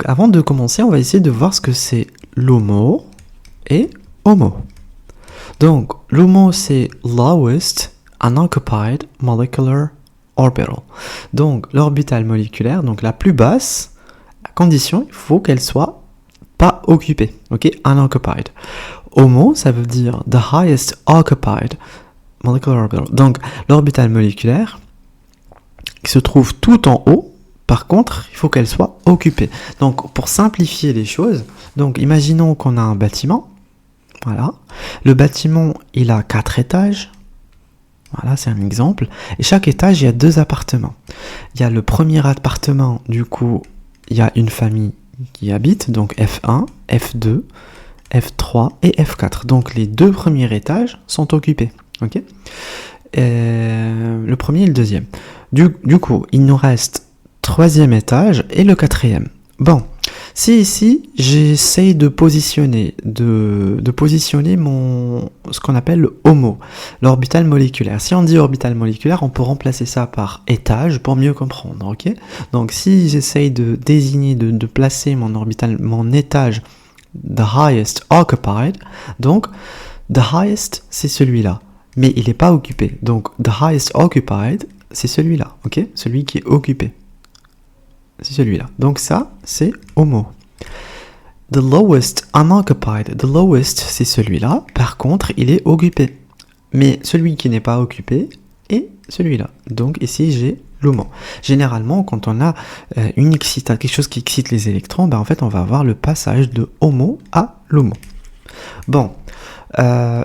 Avant de commencer, on va essayer de voir ce que c'est LUMO et HOMO. Donc, LUMO, c'est Lowest Unoccupied Molecular Orbital. Donc, l'orbitale moléculaire, donc la plus basse, à condition, il faut qu'elle soit pas occupée, ok, unoccupied. HOMO, ça veut dire the highest occupied molecular orbital. Donc, l'orbitale moléculaire qui se trouve tout en haut. Par contre, il faut qu'elle soit occupée. Donc, pour simplifier les choses, donc imaginons qu'on a un bâtiment. Voilà. Le bâtiment, il a 4 étages. Voilà, c'est un exemple. Et chaque étage, il y a 2 appartements. Il y a le premier appartement, du coup, il y a une famille qui habite, donc F1, F2, F3 et F4. Donc, les 2 premiers étages sont occupés. Ok ? Le premier et le deuxième. Du coup, il nous reste 3e étage et le 4e. Bon, si ici j'essaye de positionner ce qu'on appelle le HOMO, l'orbital moléculaire. Si on dit orbital moléculaire, on peut remplacer ça par étage pour mieux comprendre, ok ? Donc si j'essaye de désigner, de placer mon étage, the highest occupied, donc the highest c'est celui-là, mais il n'est pas occupé. Donc the highest occupied c'est celui-là, ok ? Celui qui est occupé. C'est celui-là. Donc ça, c'est HOMO. The lowest unoccupied. The lowest, c'est celui-là. Par contre, il est occupé. Mais celui qui n'est pas occupé est celui-là. Donc ici, j'ai LUMO. Généralement, quand on a quelque chose qui excite les électrons, ben, en fait, on va avoir le passage de HOMO à LUMO. Bon.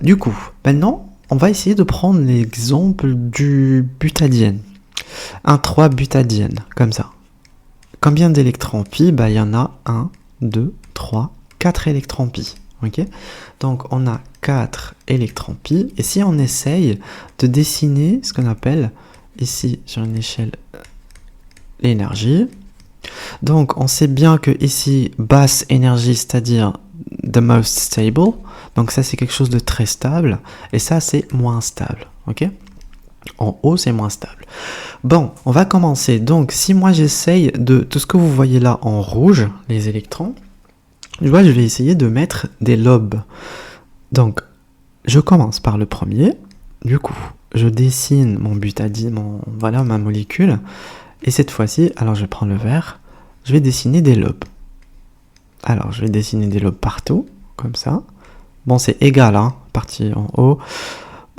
Du coup, maintenant, on va essayer de prendre l'exemple du butadiène. Un 3 butadiène, comme ça. Combien d'électrons pi ? Bah, il y en a 1, 2, 3, 4 électrons pi. Okay ? Donc, on a 4 électrons pi. Et si on essaye de dessiner ce qu'on appelle, ici, sur une échelle, l'énergie. Donc, on sait bien que ici, basse énergie, c'est-à-dire the most stable. Donc, ça, c'est quelque chose de très stable. Et ça, c'est moins stable. Ok ? En haut, c'est moins stable. Bon, on va commencer. Donc, si moi j'essaye de tout ce que vous voyez là en rouge, les électrons, je vais essayer de mettre des lobes. Donc, je commence par le premier. Du coup, je dessine mon butadiène, voilà ma molécule. Et cette fois-ci, alors je prends le vert, je vais dessiner des lobes. Alors, je vais dessiner des lobes partout, comme ça. Bon, c'est égal, hein, partie en haut.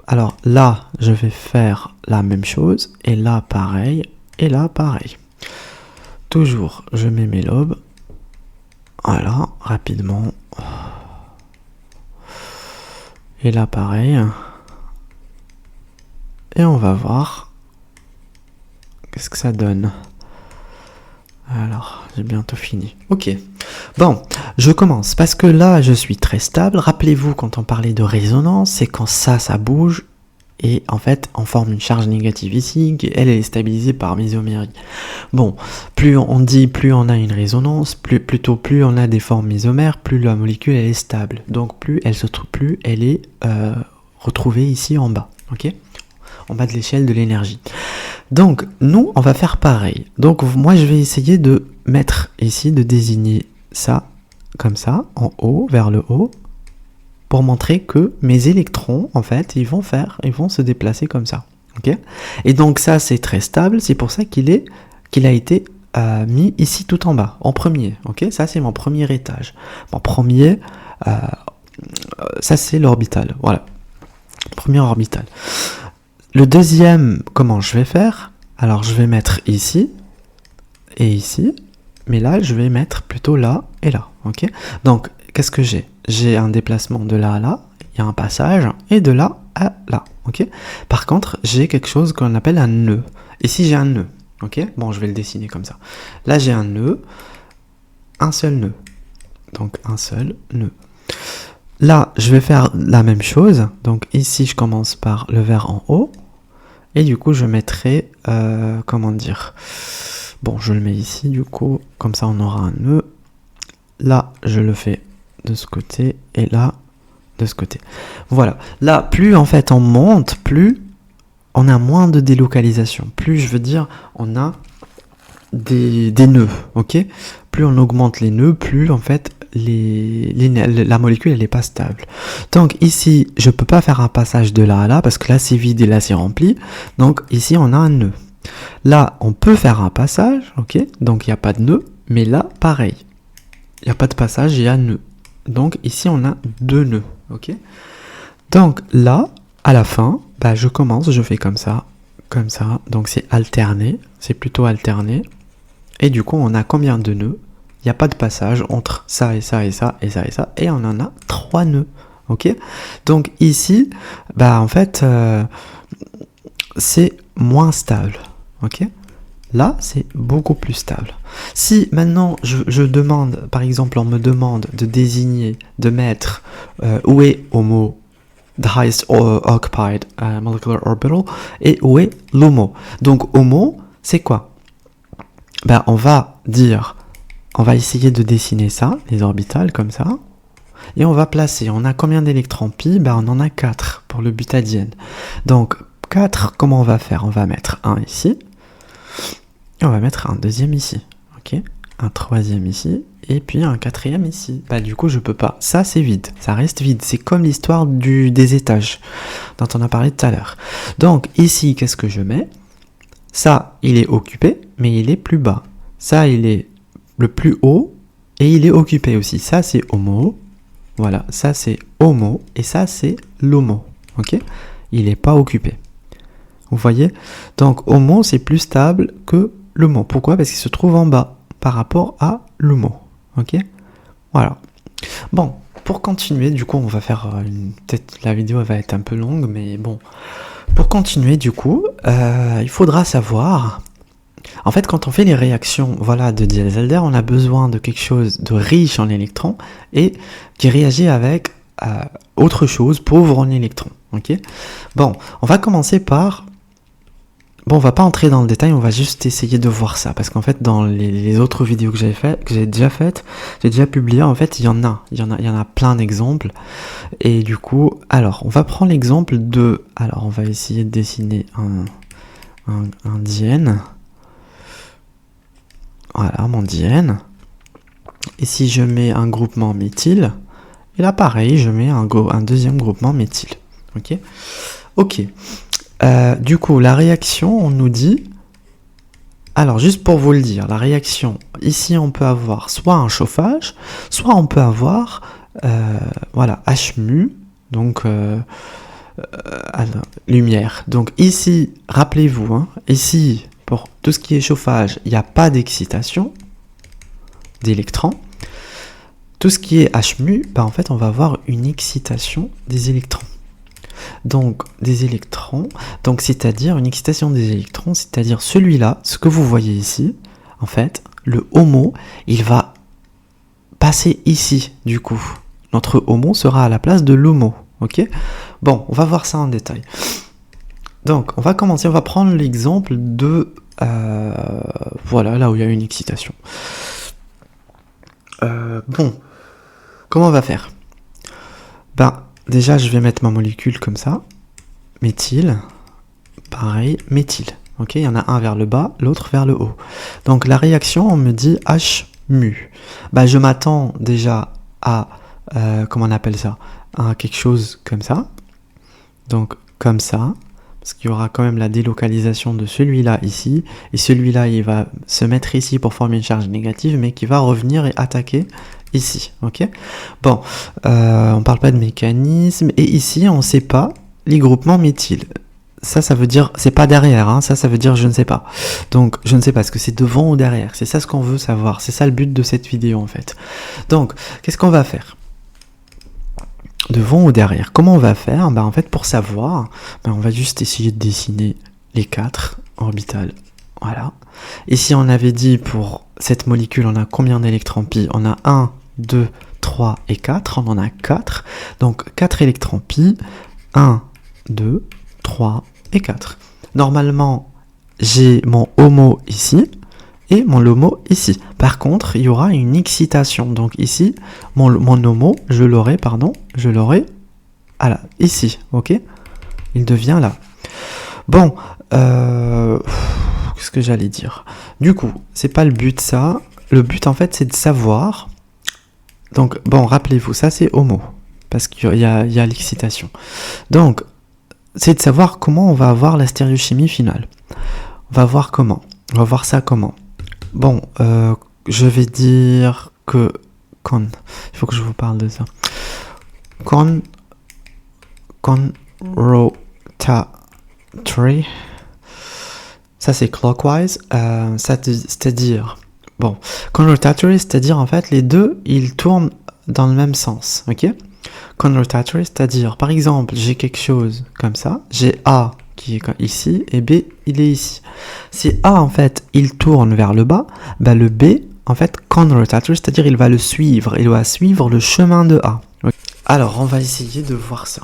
Alors là, je vais faire la même chose, et là pareil, et là pareil. Toujours, je mets mes lobes. Voilà, rapidement. Et là pareil. Et on va voir qu'est-ce que ça donne. Alors, j'ai bientôt fini. Ok. Bon, je commence parce que là, je suis très stable. Rappelez-vous, quand on parlait de résonance, c'est quand ça bouge et en fait, on forme une charge négative ici, qui elle est stabilisée par mésomérie. Bon, plus on a une résonance, plus on a des formes mésomères, plus la molécule elle est stable. Donc plus elle est retrouvée ici en bas, ok ? En bas de l'échelle de l'énergie. Donc, nous, on va faire pareil. Donc, moi, je vais essayer de mettre ici, de désigner ça, comme ça, en haut, vers le haut, pour montrer que mes électrons, en fait, ils vont se déplacer comme ça. Ok ? Et donc, ça, c'est très stable. C'est pour ça qu'il a été mis ici tout en bas, en premier. Ok ? Ça, c'est mon premier étage. Mon premier, ça, c'est l'orbital. Voilà. Premier orbital. Le deuxième, comment je vais faire ? Alors, je vais mettre ici et ici, mais là, je vais mettre plutôt là et là, ok ? Donc, qu'est-ce que j'ai ? J'ai un déplacement de là à là, il y a un passage, et de là à là, ok ? Par contre, j'ai quelque chose qu'on appelle un nœud. Ici, j'ai un nœud, ok ? Bon, je vais le dessiner comme ça. Là, j'ai un nœud, un seul nœud. Donc, un seul nœud. Là, je vais faire la même chose. Donc ici, je commence par le vert en haut. Et du coup, je mettrai... Bon, je le mets ici, du coup. Comme ça, on aura un nœud. Là, je le fais de ce côté. Et là, de ce côté. Voilà. Là, plus en fait on monte, plus on a moins de délocalisation. Plus, je veux dire, on a des nœuds. Ok ? plus on augmente les nœuds, plus en fait la molécule elle est pas stable. Donc ici, je peux pas faire un passage de là à là parce que là c'est vide et là c'est rempli. Donc ici on a un nœud. Là, on peut faire un passage, ok? Donc il n'y a pas de nœud, mais là, pareil. Il n'y a pas de passage, il y a nœud. Donc ici on a 2 nœuds, ok? Donc là, à la fin, bah, je commence, je fais comme ça. Donc c'est alterné, c'est plutôt alterné. Et du coup, on a combien de nœuds? Il n'y a pas de passage entre ça et ça et ça et ça et ça. Et on en a 3 nœuds, ok? Donc ici, bah en fait, c'est moins stable, ok? Là, c'est beaucoup plus stable. Si maintenant je demande, par exemple, on me demande de désigner, de mettre où est HOMO, the highest occupied molecular orbital, et où est LUMO. Donc HOMO, c'est quoi? Ben, on va essayer de dessiner ça, les orbitales comme ça, et on va placer. On a combien d'électrons pi? Ben, on en a 4 pour le butadiène. Donc 4, comment on va faire? On va mettre un ici. Et on va mettre un deuxième ici, ok? Un troisième ici, et puis un quatrième ici. Bah du coup je peux pas. Ça c'est vide, ça reste vide. C'est comme l'histoire des étages dont on a parlé tout à l'heure. Donc ici qu'est-ce que je mets? Ça il est occupé, mais il est plus bas. Ça il est le plus haut, et il est occupé aussi. Ça c'est HOMO, voilà, ça c'est HOMO, et ça c'est LUMO, ok? Il n'est pas occupé. Vous voyez? Donc HOMO c'est plus stable que LUMO. Pourquoi? Parce qu'il se trouve en bas par rapport à LUMO. Ok? Voilà. Bon, pour continuer, du coup, on va faire peut-être la vidéo va être un peu longue, mais bon. Pour continuer, du coup, il faudra savoir. En fait, quand on fait les réactions, voilà, de Diels-Alder, on a besoin de quelque chose de riche en électrons et qui réagit avec autre chose pauvre en électrons. Ok? Bon, on va commencer par. Bon, on va pas entrer dans le détail, on va juste essayer de voir ça, parce qu'en fait, dans les autres vidéos que j'ai déjà publiées, en fait, il y en a plein d'exemples, et du coup, alors, on va prendre l'exemple de, alors, on va essayer de dessiner un diène, voilà, mon diène, et si je mets un groupement méthyle, et là, pareil, je mets un deuxième groupement méthyle, ok. Du coup, la réaction, on nous dit... Alors, juste pour vous le dire, la réaction, ici, on peut avoir soit un chauffage, soit on peut avoir, voilà, HMU, donc, lumière. Donc ici, rappelez-vous, hein, ici, pour tout ce qui est chauffage, il n'y a pas d'excitation d'électrons. Tout ce qui est HMU, bah, en fait, on va avoir une excitation des électrons. Donc des électrons, donc c'est-à-dire une excitation des électrons, c'est-à-dire celui-là, ce que vous voyez ici, en fait, le HOMO, il va passer ici, du coup. Notre HOMO sera à la place de LUMO, ok? Bon, on va voir ça en détail. Donc, on va commencer, on va prendre l'exemple de, voilà, là où il y a une excitation. Bon, comment on va faire? Ben, déjà, je vais mettre ma molécule comme ça. Méthyle. Pareil, méthyle. Ok, il y en a un vers le bas, l'autre vers le haut. Donc la réaction, on me dit HMU. Bah, je m'attends déjà à, comment on appelle ça? À quelque chose comme ça. Donc comme ça. Parce qu'il y aura quand même la délocalisation de celui-là ici. Et celui-là, il va se mettre ici pour former une charge négative, mais qui va revenir et attaquer ici, ok? Bon, on parle pas de mécanisme, et ici, on sait pas les groupements méthyle. Ça veut dire, c'est pas derrière, hein, ça veut dire je ne sais pas. Donc, je ne sais pas, est-ce que c'est devant ou derrière? C'est ça ce qu'on veut savoir, c'est ça le but de cette vidéo, en fait. Donc, qu'est-ce qu'on va faire? Devant ou derrière? Comment on va faire? Ben, en fait, pour savoir, ben, on va juste essayer de dessiner les 4 orbitales. Voilà. Et si on avait dit pour cette molécule, on a combien d'électrons pi? On a 1, 2, 3 et 4. On en a 4. Donc 4 électrons pi. 1, 2, 3 et 4. Normalement, j'ai mon HOMO ici et mon LUMO ici. Par contre, il y aura une excitation. Donc ici, mon HOMO, je l'aurai ici. Ok? Il devient là. Bon, qu'est-ce que j'allais dire? Du coup, c'est pas le but ça. le but en fait c'est de savoir. Donc bon, rappelez-vous, ça c'est homo, parce qu'il y a l'excitation. Donc c'est de savoir comment on va avoir la stéréochimie finale. On va voir comment. On va voir ça comment. Bon, je vais dire que il faut que je vous parle de ça. Rotatory. Ça c'est clockwise. C'est-à-dire, bon, rotatory, c'est-à-dire en fait les deux ils tournent dans le même sens, ok? Rotatory, c'est-à-dire par exemple j'ai quelque chose comme ça, j'ai A qui est ici et B il est ici. Si A en fait il tourne vers le bas, bah le B en fait rotatory, c'est-à-dire il va le suivre, il va suivre le chemin de A. Okay. Alors on va essayer de voir ça.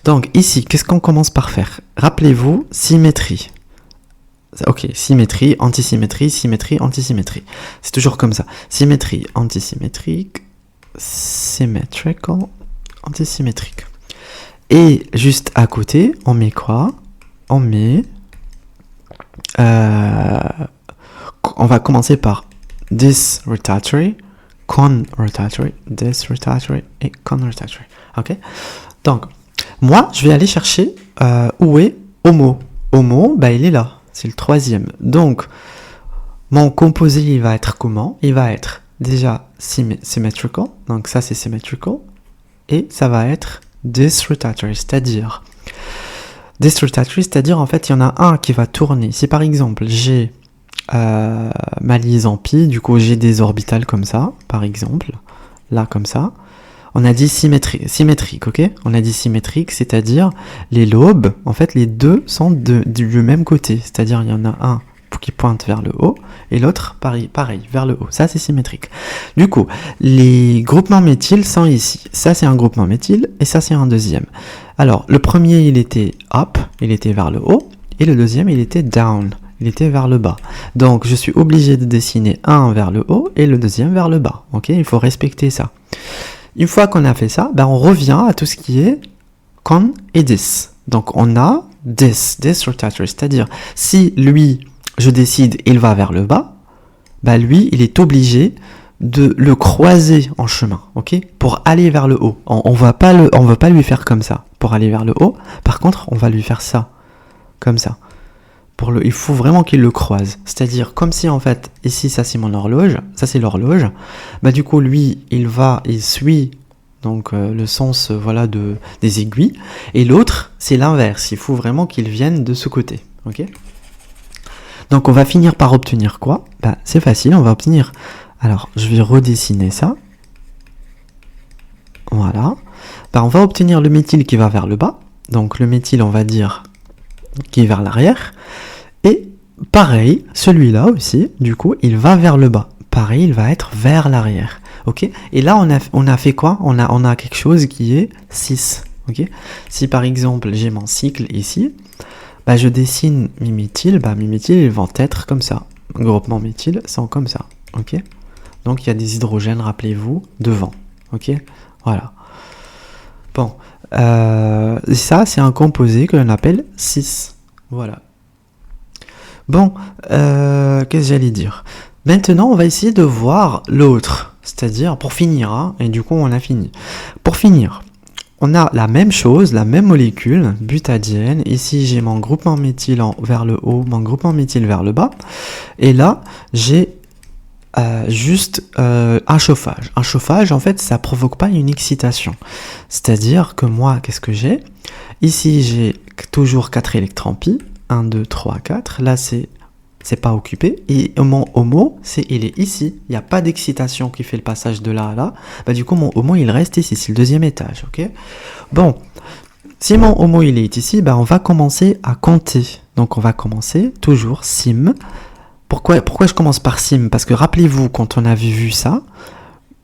Donc ici, qu'est-ce qu'on commence par faire? Rappelez-vous, symétrie. Ok, symétrie, antisymétrie, symétrie, antisymétrie. C'est toujours comme ça. Symétrie, antisymétrique, symmetrical, antisymétrique. Et juste à côté, on met quoi? On met... on va commencer par this rotatory, rotatory, this rotatory et rotatory. Ok? Donc, moi, je vais aller chercher où est homo. Homo, bah, il est là. C'est le troisième. Donc, mon composé, il va être comment? Il va être déjà symmetrical. Donc, ça, c'est symmetrical. Et ça va être this rotatory, c'est-à-dire en fait, il y en a un qui va tourner. Si par exemple, j'ai ma liaison pi, du coup, j'ai des orbitales comme ça, par exemple. Là, comme ça. On a dit symétrique, ok? On a dit symétrique, c'est-à-dire les lobes, en fait, les deux sont du même côté. C'est-à-dire, il y en a un qui pointe vers le haut et l'autre, pareil, vers le haut. Ça, c'est symétrique. Du coup, les groupements méthyl sont ici. Ça, c'est un groupement méthyl et ça, c'est un deuxième. Alors, le premier, il était up, il était vers le haut, et le deuxième, il était down. Il était vers le bas. Donc, je suis obligé de dessiner un vers le haut et le deuxième vers le bas. Ok? Il faut respecter ça. Une fois qu'on a fait ça, ben on revient à tout ce qui est con et this. Donc on a this rotatory, c'est-à-dire si lui, je décide, il va vers le bas, ben lui, il est obligé de le croiser en chemin, ok, pour aller vers le haut. On va pas lui faire comme ça pour aller vers le haut. Par contre, on va lui faire ça, comme ça. Il faut vraiment qu'il le croise. C'est-à-dire comme si en fait, ici ça c'est mon horloge, ça c'est l'horloge. Bah du coup lui, il suit donc le sens voilà des aiguilles. Et l'autre, c'est l'inverse. Il faut vraiment qu'il vienne de ce côté. Ok. Donc on va finir par obtenir quoi? Bah c'est facile, on va obtenir. Alors je vais redessiner ça. Voilà. Bah on va obtenir le méthyle qui va vers le bas. Donc le méthyle, on va dire qui est vers l'arrière. Et pareil, celui-là aussi, du coup, il va vers le bas. Pareil, il va être vers l'arrière. Ok? Et là, on a fait quoi? On a quelque chose qui est 6. Ok? Si par exemple, j'ai mon cycle ici, bah, je dessine mes méthyles. Bah, mes méthyles, ils vont être comme ça. Groupement méthyle sont comme ça. Ok? Donc, il y a des hydrogènes, rappelez-vous, devant. Ok? Voilà. Bon. Ça, c'est un composé que l'on appelle 6. Voilà. Bon, qu'est-ce que j'allais dire? Maintenant, on va essayer de voir l'autre. C'est-à-dire, pour finir, hein, et du coup, on a fini. Pour finir, on a la même chose, la même molécule, butadiène. Ici, j'ai mon groupement méthyle vers le haut, mon groupement méthyle vers le bas. Et là, j'ai juste un chauffage. Un chauffage, en fait, ça provoque pas une excitation. C'est-à-dire que moi, qu'est-ce que j'ai? Ici, j'ai toujours 4 électrons pi. 1, 2, 3, 4. Là, c'est pas occupé. Et mon HOMO, il est ici. Il n'y a pas d'excitation qui fait le passage de là à là. Bah, du coup, mon HOMO, il reste ici. C'est le deuxième étage. Ok? Bon. Si mon HOMO, il est ici, bah, on va commencer à compter. Donc, on va commencer toujours sim. Pourquoi je commence par sim? Parce que rappelez-vous, quand on avait vu ça,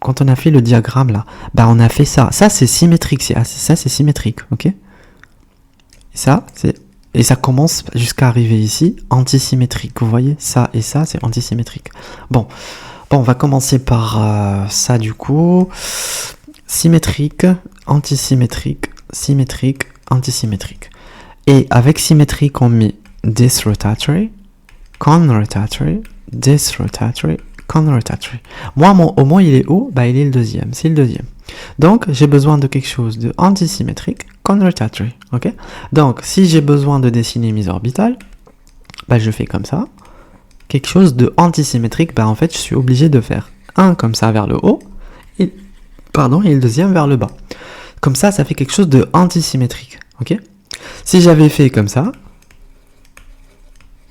quand on a fait le diagramme là, bah, on a fait ça. Ça, c'est symétrique. Ça, c'est symétrique. Ok? Et ça, et ça commence jusqu'à arriver ici, antisymétrique. Vous voyez, ça et ça, c'est antisymétrique. Bon, on va commencer par ça du coup. Symétrique, antisymétrique, symétrique, antisymétrique. Et avec symétrique, on met this rotatory, con rotatory, this rotatory, con-rotatory. Moi, mon homo, il est où? Bah, il est le deuxième, c'est le deuxième. Donc, j'ai besoin de quelque chose de antisymétrique, con-rotatory, ok? Donc, si j'ai besoin de dessiner mes orbitales, bah, je fais comme ça. Quelque chose de antisymétrique, bah, en fait, je suis obligé de faire un comme ça vers le haut, et le deuxième vers le bas. Comme ça fait quelque chose de antisymétrique, ok? Si j'avais fait comme ça,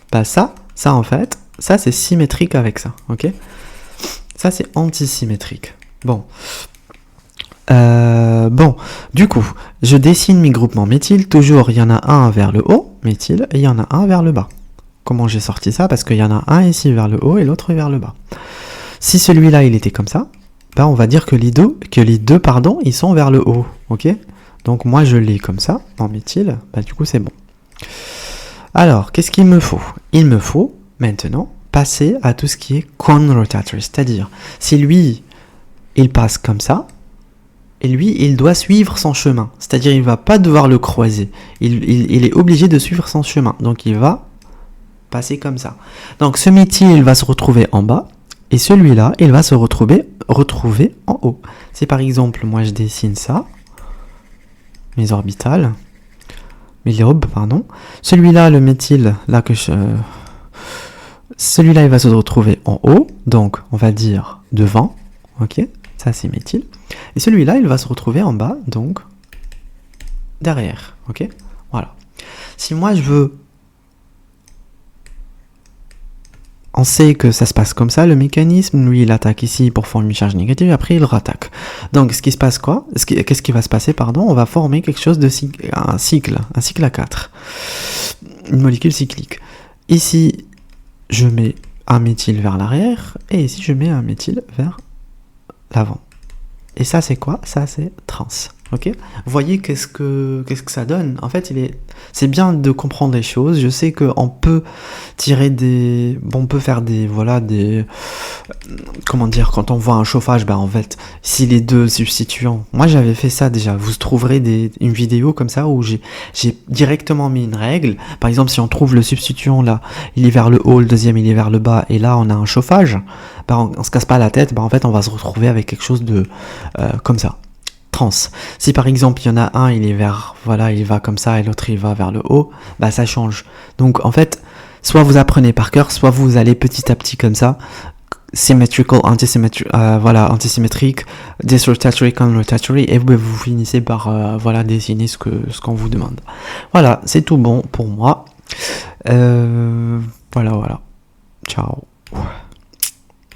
bah ça en fait, ça c'est symétrique avec ça, ok? Ça c'est antisymétrique. Bon. Du coup, je dessine mes groupements méthyl. Toujours, il y en a un vers le haut, méthyl, et il y en a un vers le bas. Comment j'ai sorti ça? Parce qu'il y en a un ici vers le haut et l'autre vers le bas. Si celui-là, il était comme ça, bah on va dire que les deux, ils sont vers le haut, ok? Donc moi, je l'ai comme ça, en méthyle, bah du coup, c'est bon. Alors, qu'est-ce qu'il me faut? Il me faut, maintenant, passer à tout ce qui est con-rotatory, c'est-à-dire, si lui, il passe comme ça, et lui, il doit suivre son chemin, c'est-à-dire, il ne va pas devoir le croiser, il est obligé de suivre son chemin, donc il va passer comme ça. Donc, ce méthyle, il va se retrouver en bas, et celui-là, il va se retrouver en haut. Si par exemple, moi je dessine ça, mes orbitales, mes lobes, pardon, celui-là, le méthyle, là que celui-là, il va se retrouver en haut, donc on va dire devant, ok, ça c'est méthyle, et celui-là, il va se retrouver en bas, donc derrière, ok, voilà. Si moi je veux, on sait que ça se passe comme ça, le mécanisme, lui il attaque ici pour former une charge négative, et après il rattaque. Donc ce qui se passe quoi? Qu'est-ce qui va se passer, pardon? On va former quelque chose de un cycle à 4. Une molécule cyclique. Ici, je mets un méthyle vers l'arrière, et ici je mets un méthyle vers l'avant. Et ça c'est quoi? Ça c'est trans. Ok, vous voyez qu'est-ce que ça donne. En fait, c'est bien de comprendre les choses. Je sais qu'on peut tirer on peut faire comment dire, quand on voit un chauffage, en fait, si les deux substituants, moi j'avais fait ça déjà, vous trouverez une vidéo comme ça où j'ai directement mis une règle. Par exemple, si on trouve le substituant là, il est vers le haut, le deuxième il est vers le bas, et là on a un chauffage, on se casse pas la tête, en fait on va se retrouver avec quelque chose de comme ça. Trans. Si par exemple il y en a un, il va comme ça et l'autre il va vers le haut, ça change. Donc en fait, soit vous apprenez par cœur, soit vous allez petit à petit comme ça, symmetrical, antisymétrique, disrotatory, con-rotatory, et vous finissez par dessiner ce qu'on vous demande. Voilà, c'est tout bon pour moi. Voilà. Ciao.